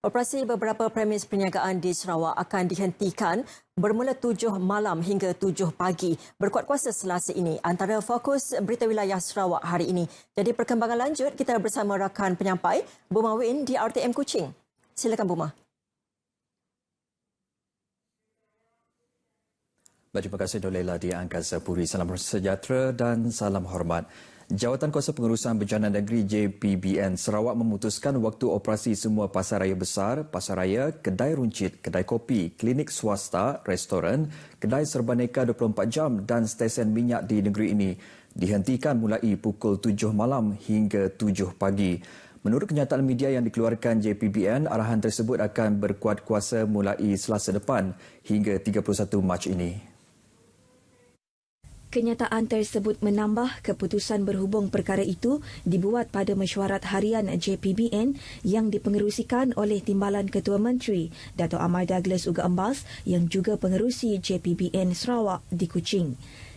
Operasi beberapa premis perniagaan di Sarawak akan dihentikan bermula 7 malam hingga 7 pagi berkuat kuasa Selasa ini. Antara fokus berita wilayah Sarawak hari ini. Jadi perkembangan lanjut kita bersama rakan penyampai Buma Win di RTM Kuching. Silakan Buma. Terima kasih Dolela di Angkasa Puri. Salam sejahtera dan salam hormat. Jawatan Kuasa Pengurusan Bencana Negeri JPBN Sarawak memutuskan waktu operasi semua pasar raya besar, pasar raya, kedai runcit, kedai kopi, klinik swasta, restoran, kedai serbaneka 24 jam dan stesen minyak di negeri ini dihentikan mulai pukul 7 malam hingga 7 pagi. Menurut kenyataan media yang dikeluarkan JPBN, arahan tersebut akan berkuat kuasa mulai Selasa depan hingga 31 Mac ini. Kenyataan tersebut menambah keputusan berhubung perkara itu dibuat pada mesyuarat harian JPBN yang dipengerusikan oleh Timbalan Ketua Menteri Dato' Amar Douglas Uga Embas yang juga pengerusi JPBN Sarawak di Kuching.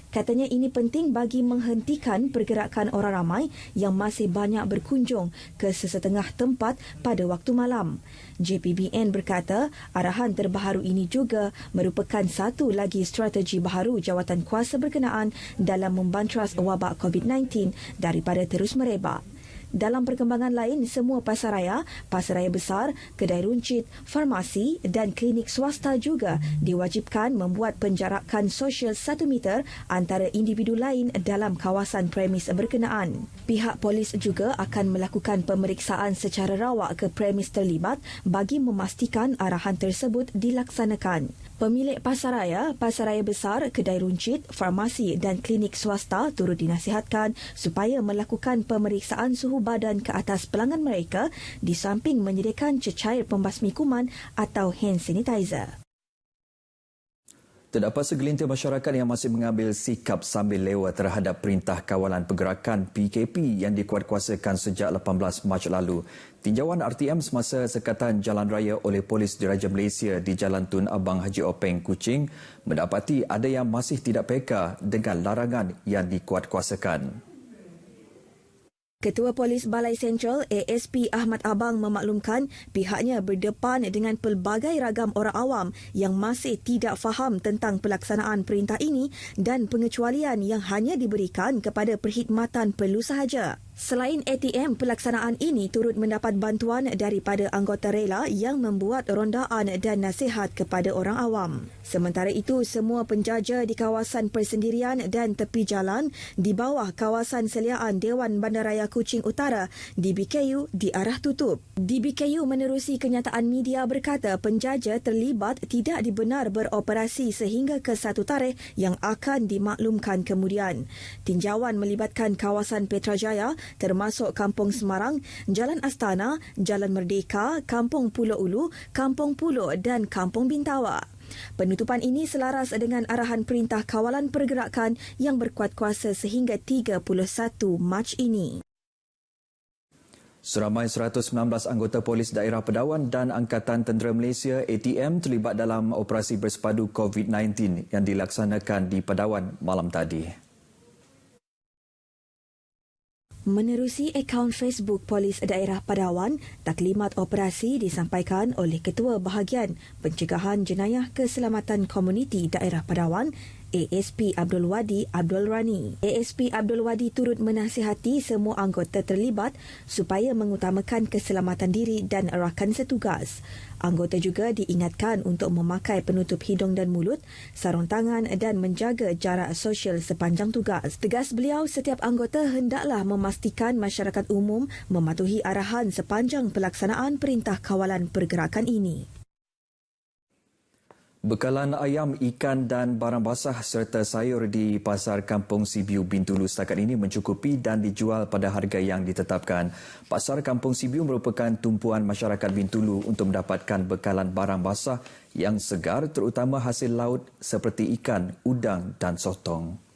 Katanya ini penting bagi menghentikan pergerakan orang ramai yang masih banyak berkunjung ke sesetengah tempat pada waktu malam. JPBN berkata arahan terbaru ini juga merupakan satu lagi strategi baharu jawatan kuasa berkenaan dalam membantras wabak COVID-19 daripada terus merebak. Dalam perkembangan lain, semua pasar raya besar, kedai runcit, farmasi dan klinik swasta juga diwajibkan membuat penjarakan sosial 1 meter antara individu lain dalam kawasan premis berkenaan. Pihak polis juga akan melakukan pemeriksaan secara rawak ke premis terlibat bagi memastikan arahan tersebut dilaksanakan. Pemilik pasar raya besar, kedai runcit, farmasi dan klinik swasta turut dinasihatkan supaya melakukan pemeriksaan suhu badan ke atas pelanggan mereka di samping menyediakan cecair pembasmi kuman atau hand sanitizer. Terdapat segelintir masyarakat yang masih mengambil sikap sambil lewat terhadap Perintah Kawalan Pergerakan PKP yang dikuatkuasakan sejak 18 Mac lalu. Tinjauan RTM semasa sekatan jalan raya oleh Polis Diraja Malaysia di Jalan Tun Abang Haji Openg, Kuching mendapati ada yang masih tidak peka dengan larangan yang dikuatkuasakan. Ketua Polis Balai Sentral ASP Ahmad Abang memaklumkan pihaknya berdepan dengan pelbagai ragam orang awam yang masih tidak faham tentang pelaksanaan perintah ini dan pengecualian yang hanya diberikan kepada perkhidmatan perlu sahaja. Selain ATM, pelaksanaan ini turut mendapat bantuan daripada anggota rela yang membuat rondaan dan nasihat kepada orang awam. Sementara itu, semua penjaja di kawasan persendirian dan tepi jalan di bawah kawasan seliaan Dewan Bandaraya Kuching Utara DBKU diarah tutup. DBKU menerusi kenyataan media berkata penjaja terlibat tidak dibenar beroperasi sehingga ke satu tarikh yang akan dimaklumkan kemudian. Tinjauan melibatkan kawasan Petrajaya termasuk Kampung Semarang, Jalan Astana, Jalan Merdeka, Kampung Pulau Ulu, Kampung Pulau dan Kampung Bintawa. Penutupan ini selaras dengan arahan Perintah Kawalan Pergerakan yang berkuat kuasa sehingga 31 Mac ini. Seramai 119 anggota Polis Daerah Pedawan dan Angkatan Tentera Malaysia ATM terlibat dalam operasi bersepadu COVID-19 yang dilaksanakan di Pedawan malam tadi. Menerusi akaun Facebook Polis Daerah Pedawan, taklimat operasi disampaikan oleh Ketua Bahagian Pencegahan Jenayah Keselamatan Komuniti Daerah Pedawan, ASP Abdul Wadi Abdul Rani. ASP Abdul Wadi turut menasihati semua anggota terlibat supaya mengutamakan keselamatan diri dan rakan setugas. Anggota juga diingatkan untuk memakai penutup hidung dan mulut, sarung tangan dan menjaga jarak sosial sepanjang tugas. Tegas beliau, setiap anggota hendaklah memastikan masyarakat umum mematuhi arahan sepanjang pelaksanaan Perintah Kawalan Pergerakan ini. Bekalan ayam, ikan dan barang basah serta sayur di Pasar Kampung Sibiu Bintulu setakat ini mencukupi dan dijual pada harga yang ditetapkan. Pasar Kampung Sibiu merupakan tumpuan masyarakat Bintulu untuk mendapatkan bekalan barang basah yang segar terutama hasil laut seperti ikan, udang dan sotong.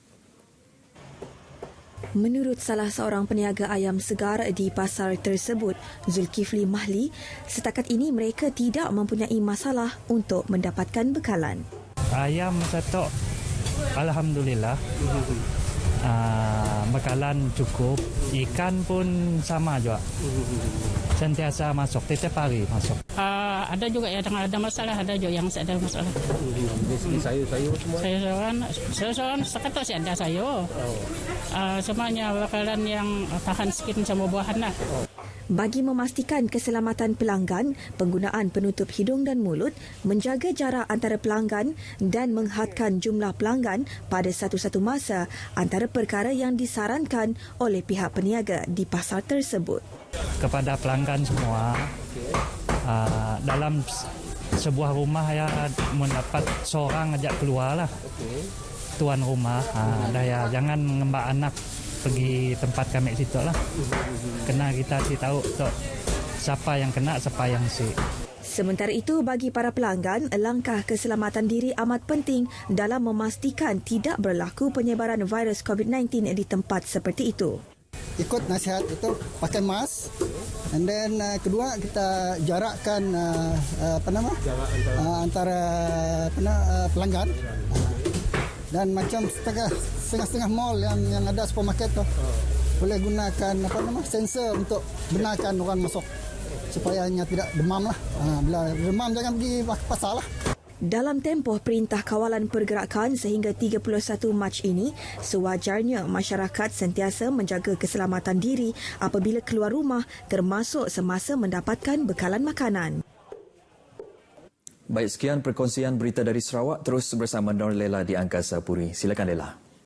Menurut salah seorang peniaga ayam segar di pasar tersebut, Zulkifli Mahli, setakat ini mereka tidak mempunyai masalah untuk mendapatkan bekalan. Ayam stok, alhamdulillah. Bekalan cukup, ikan pun sama juga. sentiasa masuk, tiap hari masuk. Ada juga yang ada masalah, ada juga yang tak ada masalah. Sayur semua. Sayur sekarang sih ada sayur. Semuanya bakalan yang tahan sikit sama buahan lah. Bagi memastikan keselamatan pelanggan, penggunaan penutup hidung dan mulut, menjaga jarak antara pelanggan dan menghadkan jumlah pelanggan pada satu-satu masa antara perkara yang disarankan oleh pihak peniaga di pasar tersebut. Kepada pelanggan semua, dalam sebuah rumah ya mendapat seorang ajak keluar lah. Tuan rumah, jangan mengembak anak pergi tempat kami situ lah. Kena kita tahu siapa yang kena, siapa yang si. Sementara itu, bagi para pelanggan, langkah keselamatan diri amat penting dalam memastikan tidak berlaku penyebaran virus COVID-19 di tempat seperti itu. Ikut nasihat itu, pakai mask, and then kedua kita jarakkan antara pelanggan. Dan macam setengah-setengah mall yang ada supermarket tu boleh gunakan sensor untuk benarkan orang masuk supaya tidak demam lah. Bila demam jangan pergi pasar lah. Dalam tempoh Perintah Kawalan Pergerakan sehingga 31 Mac ini, sewajarnya masyarakat sentiasa menjaga keselamatan diri apabila keluar rumah, termasuk semasa mendapatkan bekalan makanan. Baik, sekian perkongsian berita dari Sarawak. Terus bersama Nur Lela di Angkasa Puri. Silakan Lela.